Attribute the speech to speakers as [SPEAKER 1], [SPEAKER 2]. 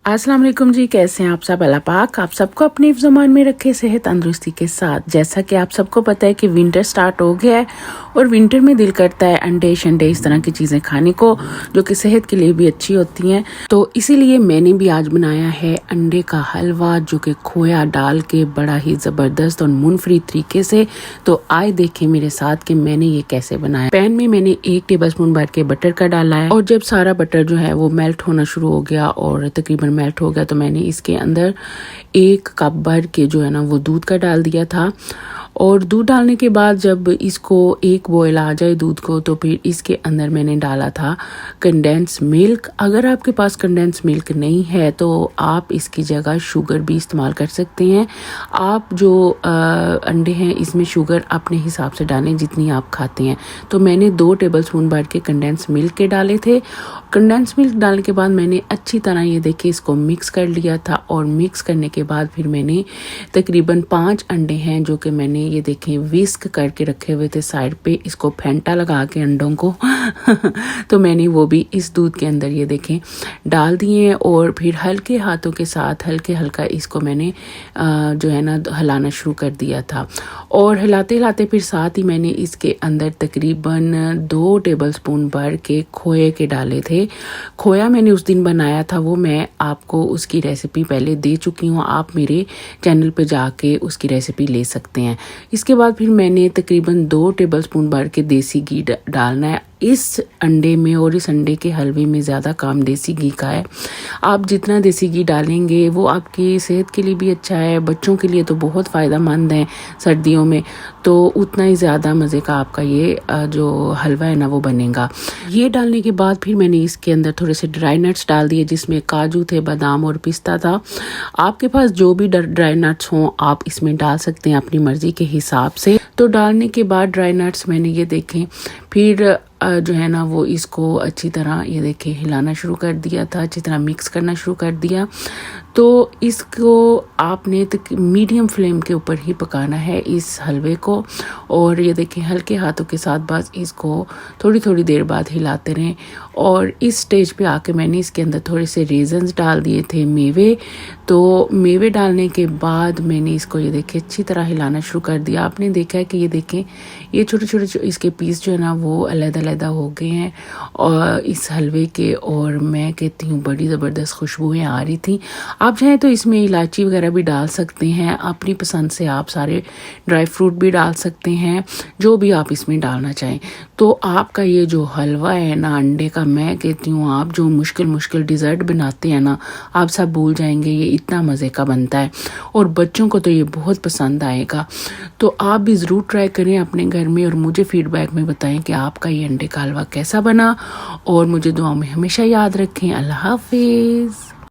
[SPEAKER 1] अस्सलाम वालेकुम जी, कैसे हैं आप सब। अल्लाह पाक आप सबको अपने ज़मान में रखे सेहत तंदुरुस्ती के साथ। जैसा कि आप सबको पता है कि विंटर स्टार्ट हो गया है और विंटर में दिल करता है अंडे शंडे इस तरह की चीज़ें खाने को जो कि सेहत के लिए भी अच्छी होती हैं। तो इसीलिए मैंने भी आज बनाया है अंडे का हलवा जो कि खोया डाल के बड़ा ही ज़बरदस्त और मुनफरी तरीके से। तो आए देखें मेरे साथ कि मैंने ये कैसे बनाया। पैन में मैंने 1 टेबलस्पून भर के बटर का डाला है और जब सारा बटर जो है वो मेल्ट होना शुरू हो गया और तकरीबन मेल्ट हो गया तो मैंने इसके अंदर 1 कप भर के जो है ना वो दूध का डाल दिया था। और दूध डालने के बाद जब इसको एक बॉयल आ जाए दूध को तो फिर इसके अंदर मैंने डाला था कंडेंस मिल्क। अगर आपके पास कंडेंस मिल्क नहीं है तो आप इसकी जगह शुगर भी इस्तेमाल कर सकते हैं। आप जो अंडे हैं इसमें शुगर अपने हिसाब से डालें जितनी आप खाते हैं। तो मैंने 2 टेबलस्पून भर के कंडेंस मिल्क के डाले थे। कंडेंस मिल्क डालने के बाद मैंने अच्छी तरह ये देखिए इसको मिक्स कर लिया था और मिक्स करने के बाद फिर मैंने तकरीबन 5 अंडे हैं जो कि मैंने ये देखें विस्क करके रखे हुए थे साइड पे, इसको फेंटा लगा के अंडों को तो मैंने वो भी इस दूध के अंदर ये देखें डाल दिए और फिर हल्के हाथों के साथ हल्का इसको मैंने जो है ना हिलाना शुरू कर दिया था। और हिलाते हिलाते फिर साथ ही मैंने इसके अंदर तकरीबन 2 टेबलस्पून भर के खोए के डाले थे। खोया मैंने उस दिन बनाया था, वो मैं आपको उसकी रेसिपी पहले दे चुकी हूँ, आप मेरे चैनल पे जाके उसकी रेसिपी ले सकते हैं। इसके बाद फिर मैंने तकरीबन 2 टेबलस्पून भर के देसी घी डालना है इस अंडे में। और इस अंडे के हलवे में ज़्यादा काम देसी घी का है। आप जितना देसी घी डालेंगे वो आपकी सेहत के लिए भी अच्छा है, बच्चों के लिए तो बहुत फ़ायदेमंद है सर्दियों में, तो उतना ही ज़्यादा मज़े का आपका ये जो हलवा है ना वो बनेगा। ये डालने के बाद फिर मैंने इसके अंदर थोड़े से ड्राई नट्स डाल दिए जिसमें काजू थे, बादाम और पिस्ता था। आपके पास जो भी ड्राई नट्स हों आप इसमें डाल सकते हैं अपनी मर्ज़ी के हिसाब से। तो डालने के बाद ड्राई नट्स मैंने ये देखें फिर जो है ना वो इसको अच्छी तरह ये देखें हिलाना शुरू कर दिया था, अच्छी तरह मिक्स करना शुरू कर दिया। तो इसको आपने मीडियम फ्लेम के ऊपर ही पकाना है इस हलवे को। और ये देखें हल्के हाथों के साथ बस इसको थोड़ी थोड़ी देर बाद हिलाते रहें। और इस स्टेज पे आके मैंने इसके अंदर थोड़े से रेजन्स डाल दिए थे, मेवे। तो मेवे डालने के बाद मैंने इसको ये देखें अच्छी तरह हिलाना शुरू कर दिया। आपने देखा है कि ये देखें ये छोटे छोटे इसके पीस जो है ना वो अलग-अलग हो गए हैं और इस हलवे के। और मैं कहती हूँ बड़ी ज़बरदस्त खुशबुएं आ रही थी। आप चाहें तो इसमें इलायची वगैरह भी डाल सकते हैं, अपनी पसंद से आप सारे ड्राई फ्रूट भी डाल सकते हैं, जो भी आप इसमें डालना चाहें। तो आपका ये जो हलवा है ना अंडे का, मैं कहती हूँ आप जो मुश्किल डिज़र्ट बनाते हैं ना आप सब भूल जाएंगे, ये इतना मज़े का बनता है और बच्चों को तो ये बहुत पसंद आएगा। तो आप भी ज़रूर ट्राई करें अपने घर में और मुझे फीडबैक में बताएं कि आपका ये अंडे का हलवा कैसा बना। और मुझे दुआ में हमेशा याद रखें। अल्लाह हाफिज़।